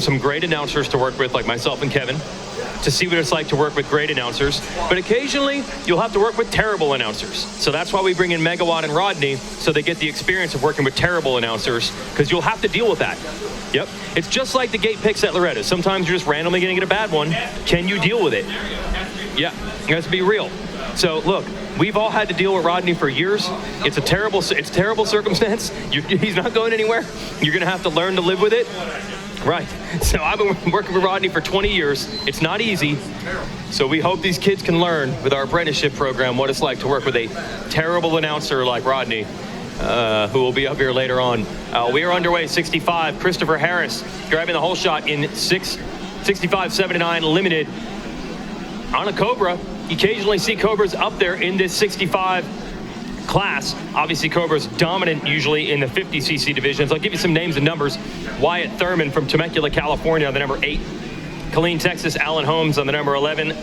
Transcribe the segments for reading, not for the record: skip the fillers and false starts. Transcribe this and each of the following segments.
some great announcers to work with, like myself and Kevin, to see what it's like to work with great announcers. But occasionally, you'll have to work with terrible announcers. So that's why we bring in Megawatt and Rodney, so they get the experience of working with terrible announcers, because you'll have to deal with that. Yep. It's just like the gate picks at Loretta. Sometimes you're just randomly going to get a bad one. Can you deal with it? Yeah, you have to be real. So look, we've all had to deal with Rodney for years. It's terrible circumstance. He's not going anywhere. You're going to have to learn to live with it. Right. So I've been working with Rodney for 20 years. It's not easy. So we hope these kids can learn with our apprenticeship program what it's like to work with a terrible announcer like Rodney, who will be up here later on. We are underway, 65. Christopher Harris grabbing the whole shot in 65-79 limited on a Cobra. You occasionally see Cobras up there in this 65 class. Obviously, Cobra's dominant usually in the 50cc divisions. I'll give you some names and numbers. Wyatt Thurman from Temecula, California on the number 8. Killeen, Texas, Alan Holmes on the number 11.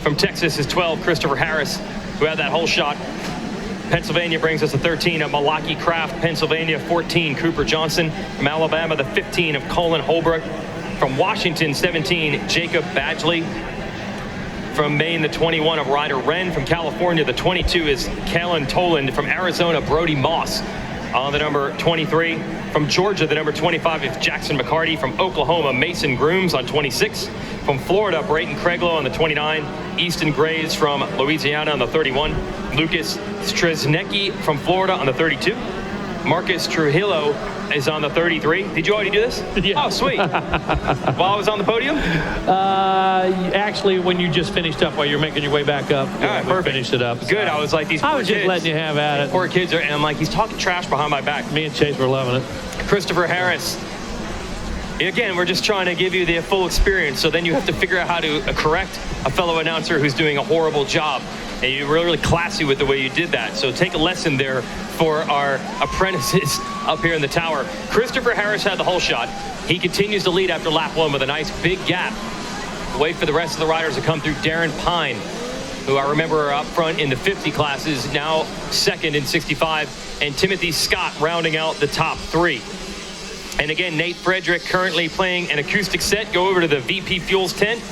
From Texas is 12, Christopher Harris, who had that whole shot. Pennsylvania brings us a 13 of Malaki Kraft. Pennsylvania, 14, Cooper Johnson. From Alabama, the 15 of Colin Holbrook. From Washington, 17, Jacob Badgley. From Maine, the 21 of Ryder Wren. From California, the 22 is Kalen Toland. From Arizona, Brody Moss on the number 23. From Georgia, the number 25 is Jackson McCarty. From Oklahoma, Mason Grooms on 26. From Florida, Brayton Craiglow on the 29. Easton Graves from Louisiana on the 31. Lucas Strzelecki from Florida on the 32. Marcus Trujillo is on the 33. Did you already do this? Yeah. Oh, sweet. While I was on the podium? Actually, when you just finished up, while you're making your way back up, all right, perfect. Finished it up. Good. I was like, these poor I was just kids, letting you have at it. Poor kids are, and I'm like, he's talking trash behind my back. Me and Chase were loving it. Christopher Harris. Again, we're just trying to give you the full experience, so then you have to figure out how to correct a fellow announcer who's doing a horrible job. And you're really classy with the way you did that. So take a lesson there for our apprentices up here in the tower. Christopher Harris had the whole shot. He continues to lead after lap 1 with a nice big gap. Wait for the rest of the riders to come through. Darren Pine, who I remember are up front in the 50 classes, now second in 65. And Timothy Scott rounding out the top 3. And again, Nate Frederick currently playing an acoustic set. Go over to the VP Fuels tent.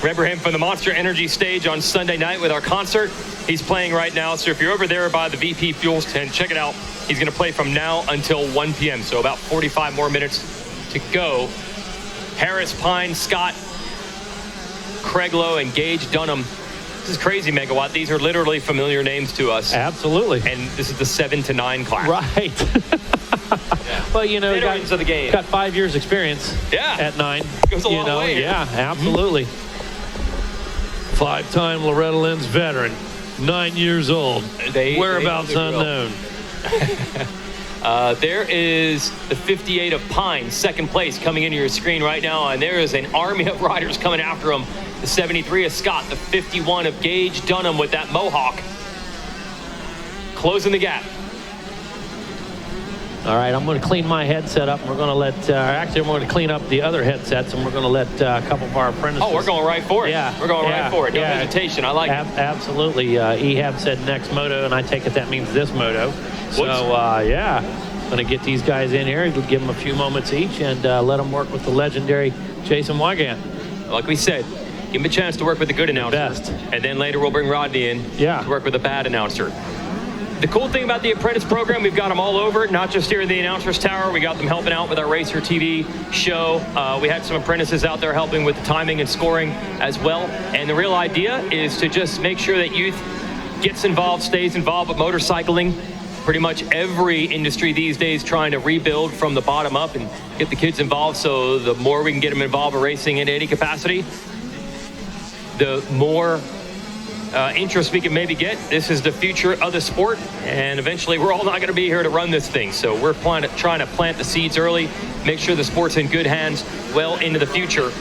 Remember him from the Monster Energy stage on Sunday night with our concert. He's playing right now. So if you're over there by the VP Fuels tent, check it out. He's going to play from now until 1 p.m. So about 45 more minutes to go. Harris, Pine, Scott, Craiglow, and Gage Dunham. This is crazy, Megawatt. These are literally familiar names to us. Absolutely. And this is the 7 to 9 class. Right. Well, you know, veterans of the game. Got 5 years experience. Yeah. At 9. Goes a long way. Yeah, absolutely. 5-time Loretta Lynn's veteran, 9 years old. Whereabouts unknown. There is the 58 of Pine, second place, coming into your screen right now, and there is an army of riders coming after him. The 73 of Scott, the 51 of Gage Dunham with that Mohawk, closing the gap. All right, I'm going to clean my headset up. We're going to let, actually, we're going to clean up the other headsets, and we're going to let a couple of our apprentices. Oh, we're going right for it. Yeah. We're going right for it. No hesitation. I like it. Absolutely. Ehab said next Moto, and I take it that means this Moto. So, yeah, going to get these guys in here, give them a few moments each, and let them work with the legendary Jason Wygant. Like we said, give him a chance to work with the good announcer. Best. And then later we'll bring Rodney in to work with the bad announcer. The cool thing about the apprentice program, we've got them all over, not just here in the announcer's tower. We got them helping out with our RacerTV show. We had some apprentices out there helping with the timing and scoring as well. And the real idea is to just make sure that youth gets involved, stays involved with motorcycling. Pretty much every industry these days trying to rebuild from the bottom up and get the kids involved. So the more we can get them involved in racing in any capacity, the more interest we can maybe get. This is the future of the sport, and eventually we're all not going to be here to run this thing. So we're trying to plant the seeds early, make sure the sport's in good hands well into the future,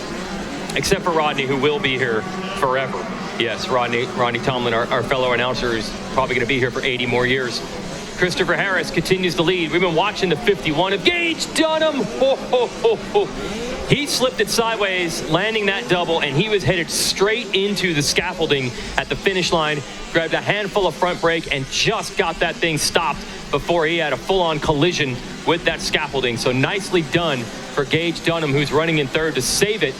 except for Rodney, who will be here forever. Yes, Rodney Tomlin, our fellow announcer, is probably going to be here for 80 more years. Christopher Harris continues to lead. We've been watching the 51 of Gage Dunham. He slipped it sideways, landing that double, and he was headed straight into the scaffolding at the finish line, grabbed a handful of front brake, and just got that thing stopped before he had a full-on collision with that scaffolding. So nicely done for Gage Dunham, who's running in third to save it.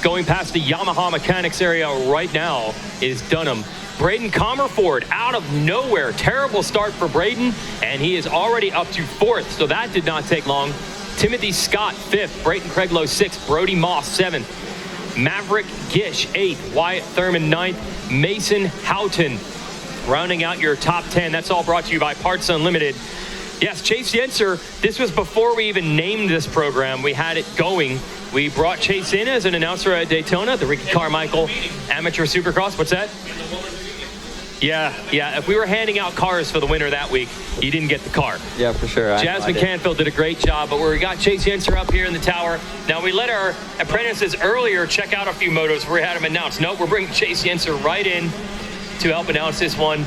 Going past the Yamaha mechanics area right now is Dunham. Braden Comerford out of nowhere. Terrible start for Braden, and he is already up to fourth, so that did not take long. Timothy Scott, fifth. Brayton Craiglow, sixth. Brody Moss, seventh. Maverick Gish, eighth. Wyatt Thurman, ninth. Mason Houghton rounding out your top 10. That's all brought to you by Parts Unlimited. Yes, Chase Yenser, this was before we even named this program. We had it going. We brought Chase in as an announcer at Daytona, the Ricky Carmichael Amateur Supercross. What's that? Yeah. If we were handing out cars for the winner that week, you didn't get the car. Yeah, for sure. Jasmine Canfield did a great job, but we got Chase Yenser up here in the tower. Now, we let our apprentices earlier check out a few motos where we had them announced. No, we're bringing Chase Yenser right in to help announce this one.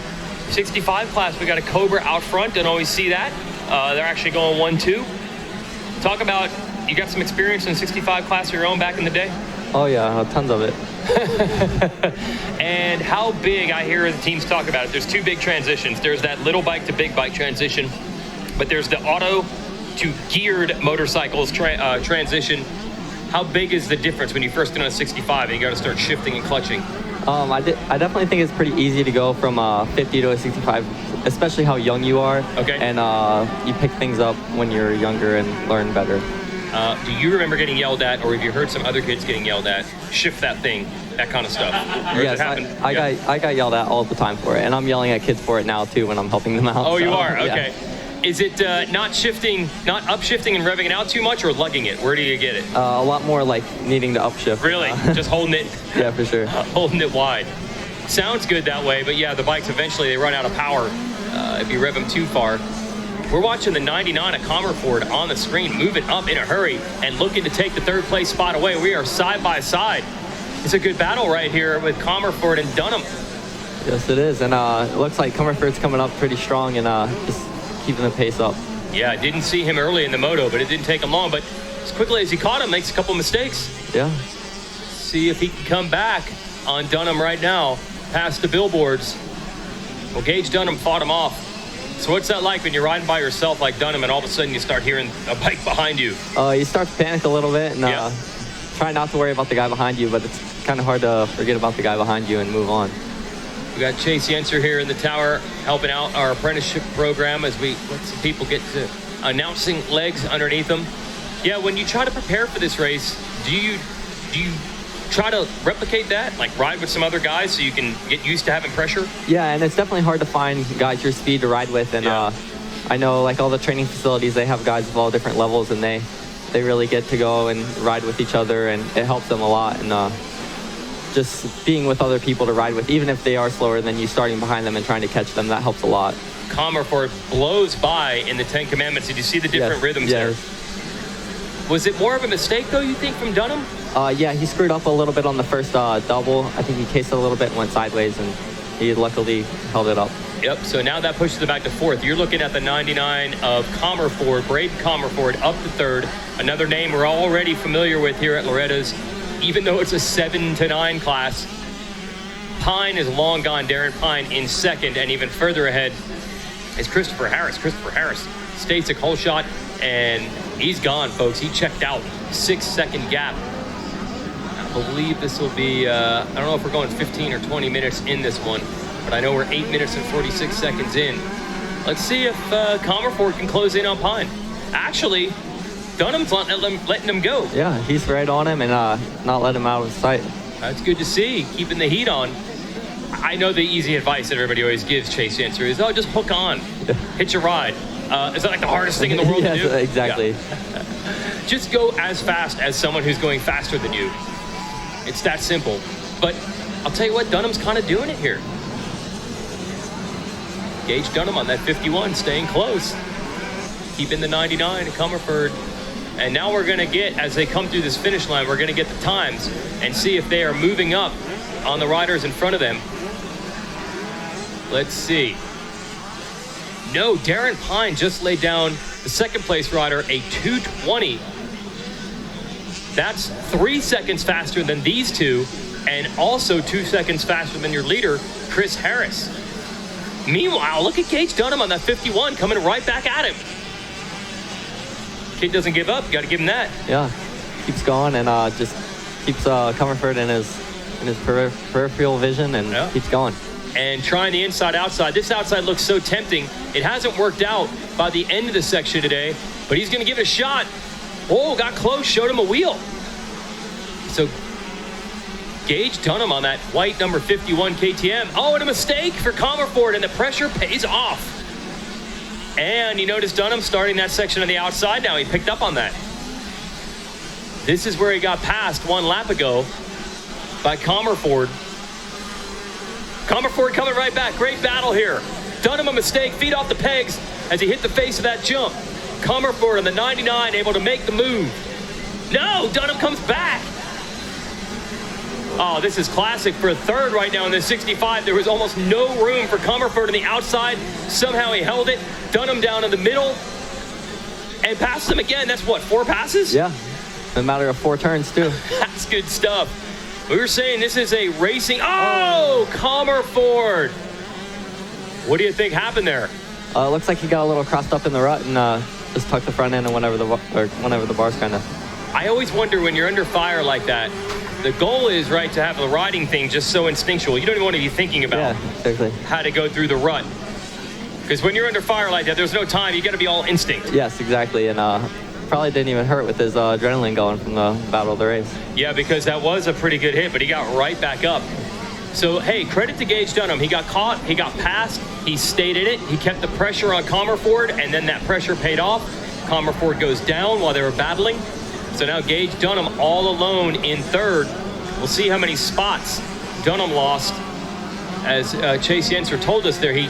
65 class, we got a Cobra out front. Don't always see that. They're actually going 1-2. Talk about, you got some experience in 65 class of your own back in the day? Oh, yeah, tons of it. And how big, I hear the teams talk about it, there's two big transitions. There's that little bike to big bike transition, but there's the auto to geared motorcycles transition. How big is the difference when you first get on a 65 and you got to start shifting and clutching? I definitely think it's pretty easy to go from 50 to a 65, especially how young you are. Okay. And you pick things up when you're younger and learn better. Do you remember getting yelled at, or have you heard some other kids getting yelled at? Shift that thing, that kind of stuff. Yes, I got yelled at all the time for it, and I'm yelling at kids for it now too when I'm helping them out. Oh, so, you are? Okay. Yeah. Is it not upshifting and revving it out too much, or lugging it? Where do you get it? A lot more like needing to upshift. Really? Just holding it? Yeah, for sure. Holding it wide. Sounds good that way, but yeah, the bikes eventually they run out of power if you rev them too far. We're watching the 99 at Comerford on the screen, moving up in a hurry and looking to take the third place spot away. We are side by side. It's a good battle right here with Comerford and Dunham. Yes, it is. And it looks like Comerford's coming up pretty strong and just keeping the pace up. Yeah, I didn't see him early in the moto, but it didn't take him long. But as quickly as he caught him, makes a couple mistakes. Yeah. See if he can come back on Dunham right now, past the billboards. Well, Gage Dunham fought him off. So what's that like when you're riding by yourself like Dunham and all of a sudden you start hearing a bike behind you? You start to panic a little bit and try not to worry about the guy behind you, but it's kind of hard to forget about the guy behind you and move on. We got Chase Yenser here in the tower helping out our apprenticeship program as we let some people get to announcing legs underneath them. Yeah, when you try to prepare for this race, do you try to replicate that, like ride with some other guys so you can get used to having pressure? Yeah, and it's definitely hard to find guys your speed to ride with, and I know like all the training facilities, they have guys of all different levels, and they really get to go and ride with each other, and it helps them a lot. And just being with other people to ride with, even if they are slower than you, starting behind them and trying to catch them, that helps a lot. Comerford blows by in the 10 Commandments. Did you see the different rhythms there? Was it more of a mistake, though, you think, from Dunham? Yeah, he screwed up a little bit on the first double. I think he cased it a little bit and went sideways, and he luckily held it up. Yep, so now that pushes it back to fourth. You're looking at the 99 of Comerford, Braden Comerford, up to third. Another name we're already familiar with here at Loretta's, even though it's a 7 to 9 class. Pine is long gone. Darren Pine in second, and even further ahead is Christopher Harris. Christopher Harris stays a whole shot, and he's gone, folks. He checked out. 6-second gap. I believe this will be, I don't know if we're going 15 or 20 minutes in this one, but I know we're 8 minutes and 46 seconds in. Let's see if Comerford can close in on Pine. Actually, Dunham's letting him go. Yeah, he's right on him and not letting him out of sight. That's good to see, keeping the heat on. I know the easy advice that everybody always gives Chase Yenser is, just hook on, hitch a ride. Is that like the hardest thing in the world to do? Exactly. Yeah. Just go as fast as someone who's going faster than you. It's that simple. But I'll tell you what, Dunham's kind of doing it here. Gage Dunham on that 51, staying close. Keeping the 99 at Comerford. And now we're going to get, as they come through this finish line, we're going to get the times and see if they are moving up on the riders in front of them. Let's see. No, Darren Pine just laid down the second place rider, a 2:20. That's 3 seconds faster than these two, and also 2 seconds faster than your leader, Chris Harris. Meanwhile, look at Gage Dunham on that 51 coming right back at him. Kid doesn't give up. You got to give him that. Yeah, keeps going and just keeps Comerford in his peripheral vision and keeps going. And trying the inside-outside. This outside looks so tempting. It hasn't worked out by the end of the section today, but he's going to give it a shot. Oh, got close, showed him a wheel. So Gage Dunham on that white number 51 KTM. Oh, and a mistake for Comerford, and the pressure pays off. And you notice Dunham starting that section on the outside now. He picked up on that. This is where he got passed 1 lap ago by Comerford. Comerford coming right back. Great battle here. Dunham a mistake, feet off the pegs as he hit the face of that jump. Comerford on the 99 able to make the move. No, Dunham comes back. Oh, this is classic for a third right now in the 65. There was almost no room for Comerford on the outside. Somehow he held it. Dunham down in the middle and passed him again. That's what, 4 passes? Yeah, in a matter of 4 turns too. That's good stuff. We were saying this is a racing. Oh, Comerford. What do you think happened there? Looks like he got a little crossed up in the rut and just tucked the front end and went over the bars kind of. I always wonder when you're under fire like that, the goal is, right, to have the riding thing just so instinctual. You don't even want to be thinking about exactly how to go through the rut. Because when you're under fire like that, there's no time. You got to be all instinct. Yes, exactly. And probably didn't even hurt with his adrenaline going from the battle of the race. Yeah, because that was a pretty good hit, but he got right back up. So, hey, credit to Gage Dunham. He got caught, he got passed, he stayed in it, he kept the pressure on Comerford, and then that pressure paid off. Comerford goes down while they were battling. So now Gage Dunham all alone in third. We'll see how many spots Dunham lost. As Chase Yenser told us there, he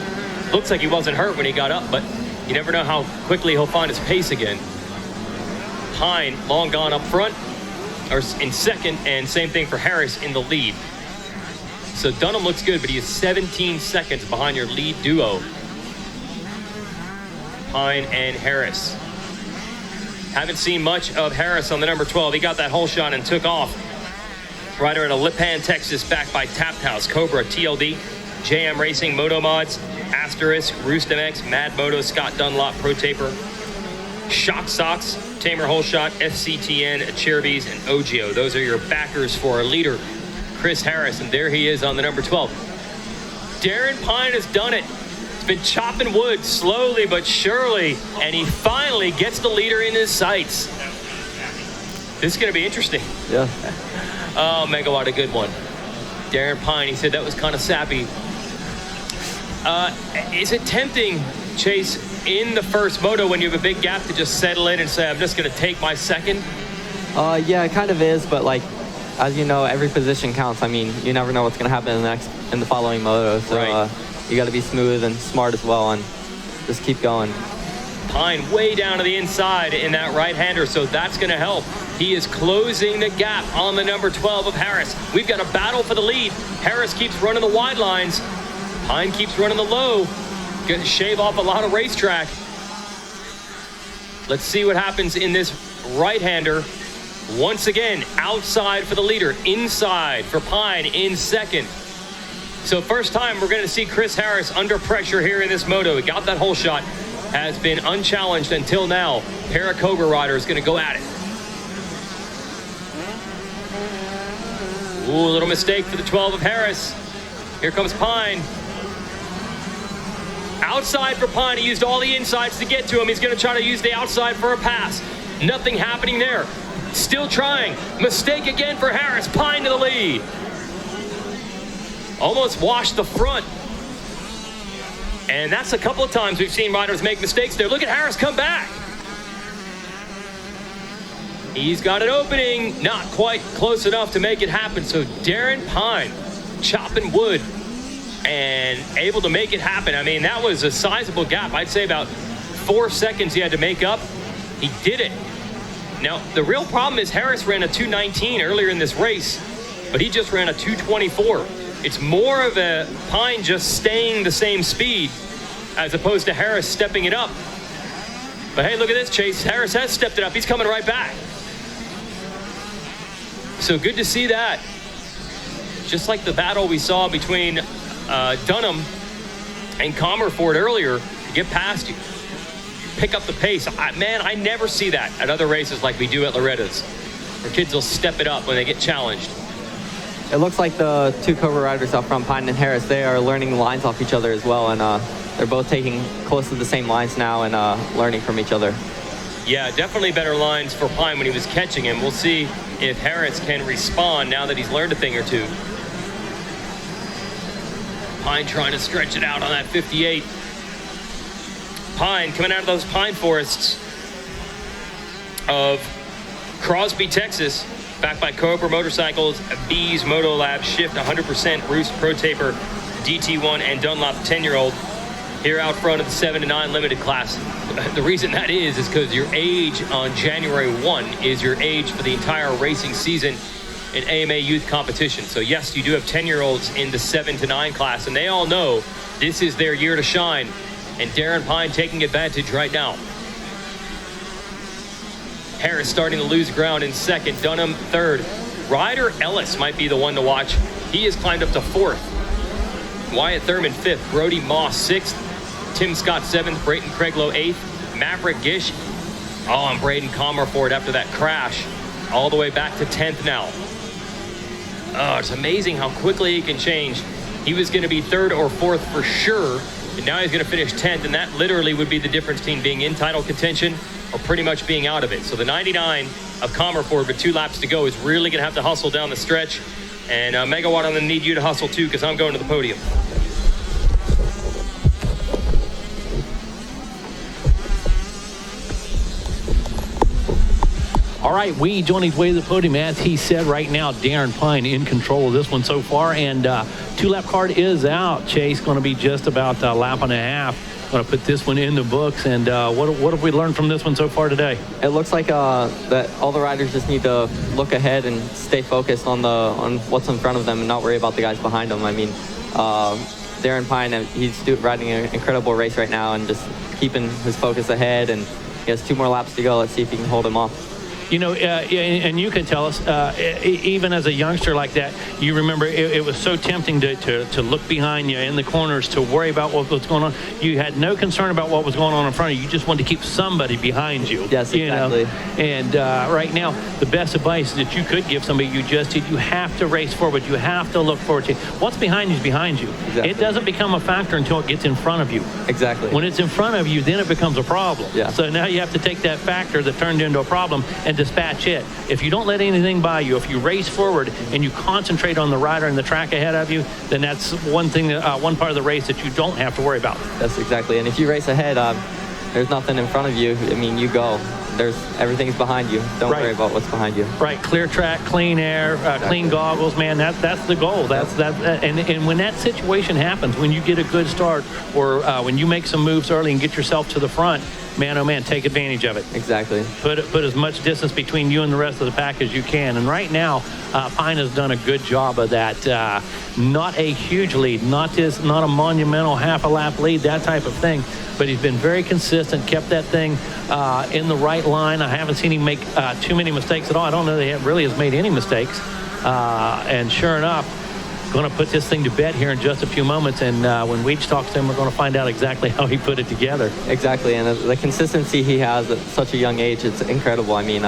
looks like he wasn't hurt when he got up, but you never know how quickly he'll find his pace again. Pine, long gone up front, or in second, and same thing for Harris in the lead. So Dunham looks good, but he is 17 seconds behind your lead duo, Pine and Harris. Haven't seen much of Harris on the number 12. He got that hole shot and took off. Rider out of Lipan, Texas, backed by Tapped House, Cobra, TLD, JM Racing, Moto Mods, Asterisk, Roost MX, Mad Moto, Scott Dunlop, Pro Taper, Shock Socks, Tamer Hole Shot, FCTN, Cherubies, and Ogio. Those are your backers for our leader, Chris Harris, and there he is on the number 12. Darren Pine has done it. He's been chopping wood slowly but surely, and he finally gets the leader in his sights. This is going to be interesting. Yeah. Oh, Megawatt, a good one. Darren Pine, he said that was kind of sappy. Is it tempting, Chase, in the first moto when you have a big gap to just settle in and say, I'm just going to take my second? Yeah, it kind of is, but like, as you know, every position counts. I mean, you never know what's going to happen in the following moto. So right. You got to be smooth and smart as well and just keep going. Pine way down to the inside in that right-hander, so that's going to help. He is closing the gap on the number 12 of Harris. We've got a battle for the lead. Harris keeps running the wide lines. Pine keeps running the low. Going to shave off a lot of racetrack. Let's see what happens in this right-hander. Once again, outside for the leader, inside for Pine in second. So first time we're going to see Chris Harris under pressure here in this moto. He got that hole shot, has been unchallenged until now. Pair of Cobra riders going to go at it. Ooh, a little mistake for the 12 of Harris. Here comes Pine. Outside for Pine. He used all the insides to get to him. He's going to try to use the outside for a pass. Nothing happening there. Still trying. Mistake again for Harris. Pine to the lead. Almost washed the front. And that's a couple of times we've seen riders make mistakes there. Look at Harris come back. He's got an opening. Not quite close enough to make it happen. So Darren Pine chopping wood and able to make it happen. I mean, that was a sizable gap. I'd say about 4 seconds he had to make up. He did it. Now, the real problem is Harris ran a 2:19 earlier in this race, but he just ran a 2:24. It's more of a Pine just staying the same speed as opposed to Harris stepping it up. But hey, look at this, Chase. Harris has stepped it up. He's coming right back. So good to see that. Just like the battle we saw between Dunham and Comerford earlier, to get past you, pick up the pace. Man, I never see that at other races like we do at Loretta's, where kids will step it up when they get challenged. It looks like the two Cobra riders up front, Pine and Harris, they are learning lines off each other as well, and they're both taking close to the same lines now and learning from each other. Yeah, definitely better lines for Pine when he was catching him. We'll see if Harris can respond now that he's learned a thing or two. Pine trying to stretch it out on that 58. Pine coming out of those pine forests of Crosby, Texas, backed by Cobra Motorcycles, Bees Moto Lab, Shift 100%, Roost Pro Taper, DT1, and Dunlop 10-year-old here out front of the 7 to 9 limited class. The reason that is because your age on January 1 is your age for the entire racing season in AMA youth competition. So yes, you do have 10-year-olds in the 7 to 9 class, and they all know this is their year to shine. And Darren Pine taking advantage right now. Harris starting to lose ground in second, Dunham third. Ryder Ellis might be the one to watch. He has climbed up to fourth. Wyatt Thurman fifth, Brody Moss sixth, Tim Scott seventh, Brayton Craiglow eighth, Maverick Gish. Oh, and Braden Comerford after that crash, all the way back to 10th now. Oh, it's amazing how quickly he can change. He was going to be third or fourth for sure, and now he's going to finish 10th, and that literally would be the difference between being in title contention or pretty much being out of it. So the 99 of Comerford with 2 laps to go is really going to have to hustle down the stretch. And Megawatt, I'm going to need you to hustle too, because I'm going to the podium. All right, Weege on his way to the podium. As he said right now, Darren Pine in control of this one so far. And 2-lap card is out. Chase going to be just about a lap and a half. Going to put this one in the books. And what have we learned from this one so far today? It looks like that all the riders just need to look ahead and stay focused on what's in front of them and not worry about the guys behind them. I mean, Darren Pine, he's riding an incredible race right now and just keeping his focus ahead. And he has 2 more laps to go. Let's see if he can hold him off. You know, and you can tell us, even as a youngster like that, you remember it was so tempting to look behind you in the corners, to worry about what was going on. You had no concern about what was going on in front of you. You just wanted to keep somebody behind you. Yes, exactly. You know? And right now, the best advice that you could give somebody you have to race forward. You have to look forward to what's behind you is behind you. Exactly. It doesn't become a factor until it gets in front of you. Exactly. When it's in front of you, then it becomes a problem. Yeah. So now you have to take that factor that turned into a problem and dispatch it. If you don't let anything by you, if you race forward and you concentrate on the rider and the track ahead of you, then that's one thing, one part of the race that you don't have to worry about. That's exactly. And if you race ahead, there's nothing in front of you. I mean, you go. Everything's behind you. Don't worry about what's behind you. Right. Clear track, clean air, clean goggles, man. That's the goal. And when that situation happens, when you get a good start or when you make some moves early and get yourself to the front, man, oh man, take advantage of it. Exactly. Put as much distance between you and the rest of the pack as you can. And right now, Pine has done a good job of that. Not a huge lead, not a monumental half a lap lead, that type of thing. But he's been very consistent, kept that thing in the right line. I haven't seen him make too many mistakes at all. I don't know that he really has made any mistakes. And sure enough, going to put this thing to bed here in just a few moments. And when Weege talks to him, we're going to find out exactly how he put it together. Exactly. And the consistency he has at such a young age, it's incredible. I mean,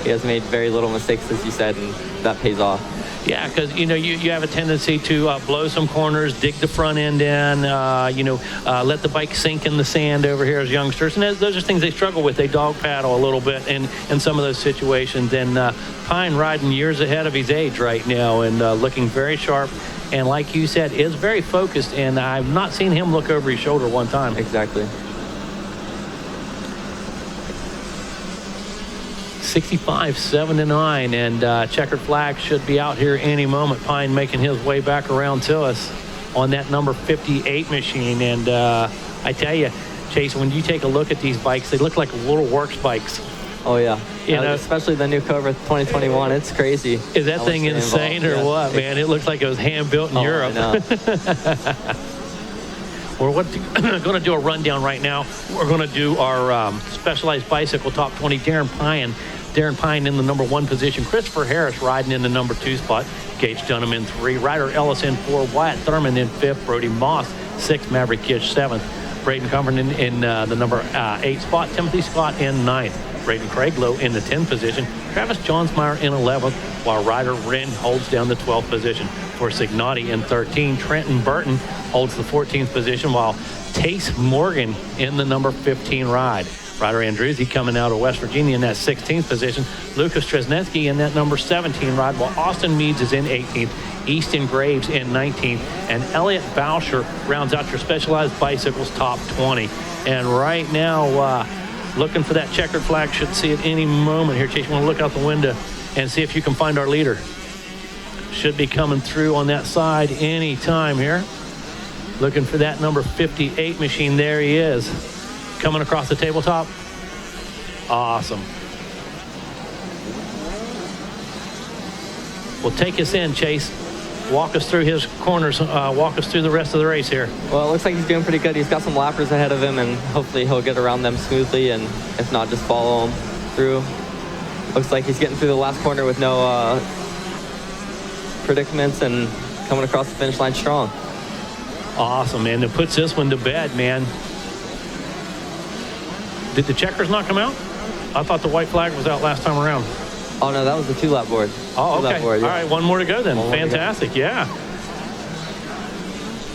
he has made very little mistakes, as you said, and that pays off. Yeah, because, you know, you have a tendency to blow some corners, dig the front end in, let the bike sink in the sand over here as youngsters. And those are things they struggle with. They dog paddle a little bit in some of those situations. And Pine riding years ahead of his age right now and looking very sharp. And like you said, is very focused. And I've not seen him look over his shoulder one time. Exactly. 65, 7 to 9, and checkered flag should be out here any moment. Pine making his way back around to us on that number 58 machine. And I tell you, Chase, when you take a look at these bikes, they look like little works bikes. Oh yeah, you know, especially the new Cobra 2021. It's crazy. Is that thing insane or what, man? It looks like it was hand built in Europe. I know. We're going to do a rundown right now. We're going to do our Specialized Bicycle Top 20. Darren Pine Darren Pine in the number 1 position. Christopher Harris riding in the number 2 spot. Gage Dunham in 3. Ryder Ellis in 4. Wyatt Thurman in 5th. Brody Moss 6th. Maverick Kish 7th. Braden Comfort in the number 8 spot. Timothy Scott in 9th. Braden Craiglow in the 10th position. Travis Johnsmeyer in 11th, while Ryder Wren holds down the 12th position. For Signotti in 13, Trenton Burton holds the 14th position, while Tace Morgan in the number 15 ride. Ryder Andruzzi coming out of West Virginia in that 16th position. Lucas Tresnetsky in that number 17 ride, while Austin Meads is in 18th. Easton Graves in 19th, and Elliott Boucher rounds out your Specialized Bicycles top 20. And right now, looking for that checkered flag, should see it any moment here. Chase, you want to look out the window and see if you can find our leader. Should be coming through on that side any time here. Looking for that number 58 machine. There he is, coming across the tabletop. Awesome. Well, take us in, Chase. Walk us through his corners. Walk us through the rest of the race here. Well, it looks like he's doing pretty good. He's got some lappers ahead of him, and hopefully he'll get around them smoothly, and if not, just follow him through. Looks like he's getting through the last corner with no predicaments and coming across the finish line strong. Awesome, man. It puts this one to bed, man. Did the checkers not come out? I thought the white flag was out last time around. Oh, no, that was the 2-lap board. Oh, okay. Board, yeah. All right, one more to go then. Fantastic, yeah.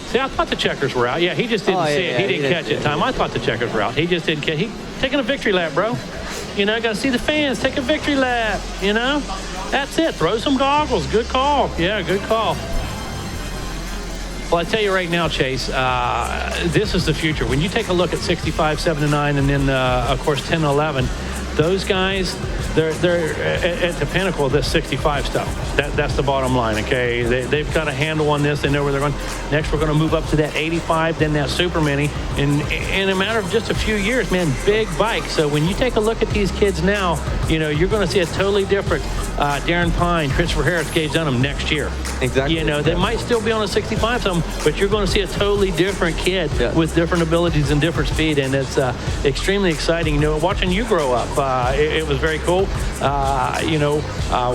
See, I thought the checkers were out. Yeah, he just didn't see it. He didn't catch it in time. I thought the checkers were out. He just didn't catch it. He taking a victory lap, bro. You know, got to see the fans. Take a victory lap, you know. That's it. Throw some goggles. Good call. Yeah, good call. Well, I tell you right now, Chase, this is the future. When you take a look at 65, 7, and 9, and then, of course, 10 and 11, those guys, they're at the pinnacle of this 65 stuff. That's the bottom line, okay? They've got a handle on this. They know where they're going. Next, we're going to move up to that 85, then that Super Mini. In a matter of just a few years, man, big bike. So when you take a look at these kids now, you know, you're going to see a totally different Darren Pine, Christopher Harris, Gage Dunham next year. Exactly. You know, they might still be on a 65 something, but you're going to see a totally different kid with different abilities and different speed, and it's extremely exciting. You know, watching you grow up, it was very cool. You know,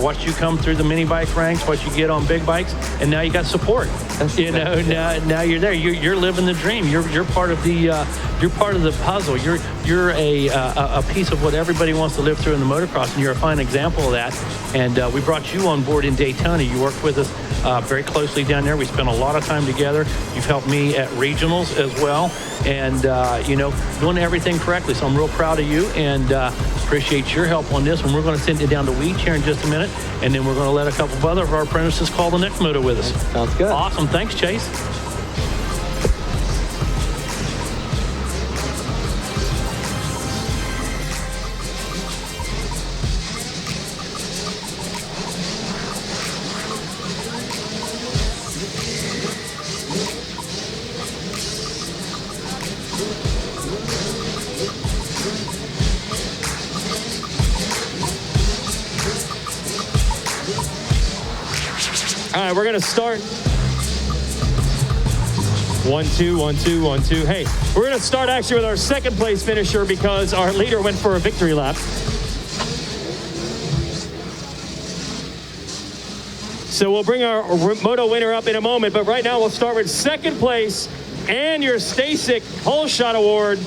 watched you come through the mini bike ranks, watched you get on big bikes, and now you got support. You know, now you're there. You're living the dream. You're part of the puzzle. You're a piece of what everybody wants to live through in the motocross, and you're a fine example of that. And we brought you on board in Daytona. You worked with us very closely down there. We spent a lot of time together. You've helped me at regionals as well, and you know, doing everything correctly. So I'm real proud of you, and appreciate your help on this. And we're going to send you down to Weech here in just a minute, and then we're going to let a couple of other of our apprentices call the next moto with us. Sounds good. Awesome. Thanks, Chase. All right, we're going to start. 1, 2, 1, 2, 1, 2. Hey, we're going to start actually with our second place finisher because our leader went for a victory lap. So we'll bring our Moto winner up in a moment, but right now we'll start with second place and your Stasic Whole Shot Award.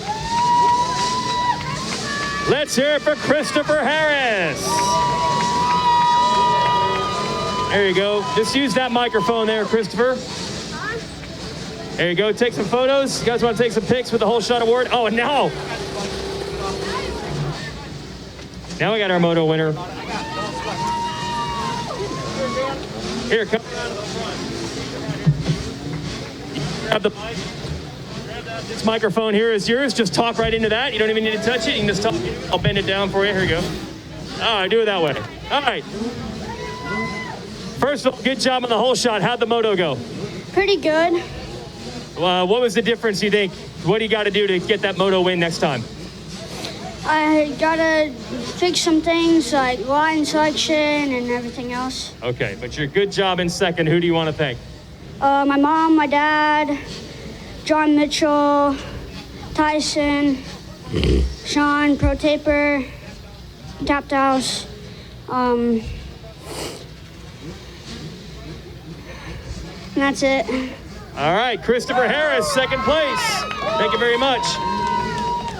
Let's hear it for Christopher Harris. There you go. Just use that microphone there, Christopher. There you go. Take some photos. You guys want to take some pics with the Whole Shot Award? Oh, and now we got our Moto winner. Here, come around to the front. Grab the mic. Grab that. This microphone here is yours. Just talk right into that. You don't even need to touch it. You can just talk. I'll bend it down for you. Here you go. All right, do it that way. All right. First of all, good job on the whole shot. How'd the Moto go? Pretty good. What was the difference, you think? What do you got to do to get that Moto win next time? I gotta fix some things like line selection and everything else. Okay, but your good job in second. Who do you want to thank? My mom, my dad, John Mitchell, Tyson, Sean, Pro Taper, Tapped House. And that's it. All right, Christopher Harris, second place. Thank you very much.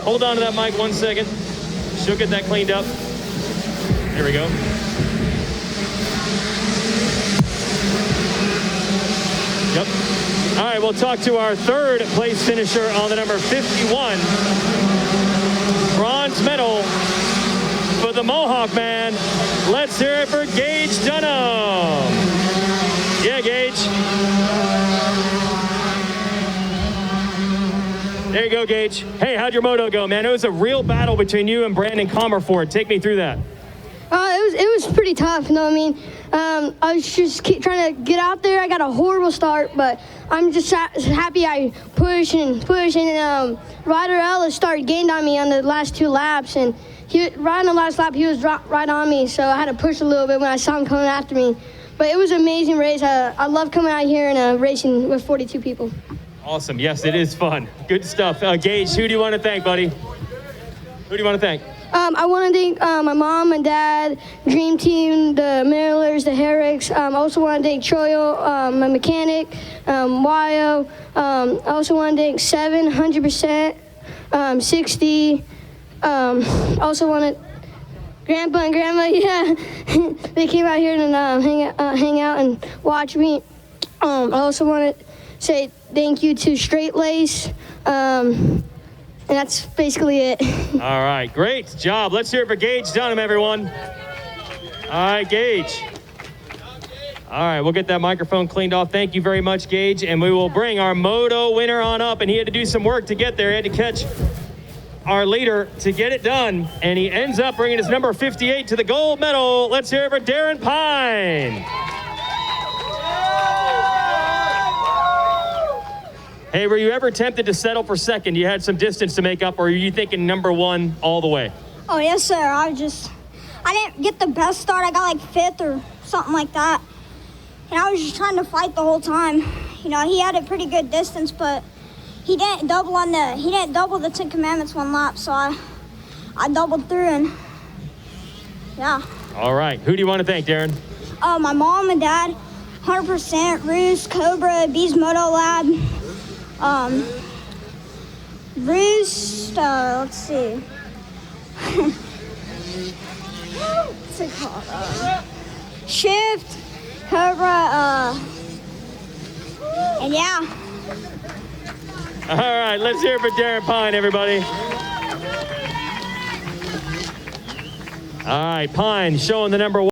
Hold on to that mic 1 second. She'll get that cleaned up. There we go. Yep. All right, we'll talk to our third place finisher on the number 51. Bronze medal for the Mohawk man. Let's hear it for Gage Dunham. Yeah, Gage. There you go, Gage. Hey, how'd your moto go, man? It was a real battle between you and Brandon Comerford. Take me through that. It was pretty tough, you know what I mean? I was just trying to get out there. I got a horrible start, but I'm just happy I pushed and Ryder Ellis gained on me on the last 2 laps, and right on the last lap, he was right on me, so I had to push a little bit when I saw him coming after me. But it was an amazing race. I love coming out here and racing with 42 people. Awesome. Yes, it is fun. Good stuff. Gage, who do you want to thank, buddy? Who do you want to thank? I want to thank my mom and dad, Dream Team, the Millers, the Herricks. I also want to thank Troyo, my mechanic, Wyo. I also want to thank 700%, 60. Also want to Grandpa and Grandma, yeah. They came out here and hang out and watch me. I also want to say thank you to Straight Lace. And that's basically it. All right, great job. Let's hear it for Gage Dunham, everyone. All right, Gage. All right, we'll get that microphone cleaned off. Thank you very much, Gage. And we will bring our Moto winner on up. And he had to do some work to get there. He had to catch our leader to get it done. And he ends up bringing his number 58 to the gold medal. Let's hear it for Darren Pine. Hey, were you ever tempted to settle for second? You had some distance to make up, or are you thinking number 1 all the way? Oh, yes, sir. I didn't get the best start. I got like 5th or something like that. And I was just trying to fight the whole time. You know, he had a pretty good distance, but he didn't double the 10 Commandments 1 lap, so I doubled through, and yeah. All right. Who do you want to thank, Darren? My mom and dad, 100%, Roos, Cobra, Bees Moto Lab. Roost, let's see. What's it called? Shift, Cobra, and yeah. All right, let's hear it for Darren Pine, everybody. All right, Pine showing the number 1.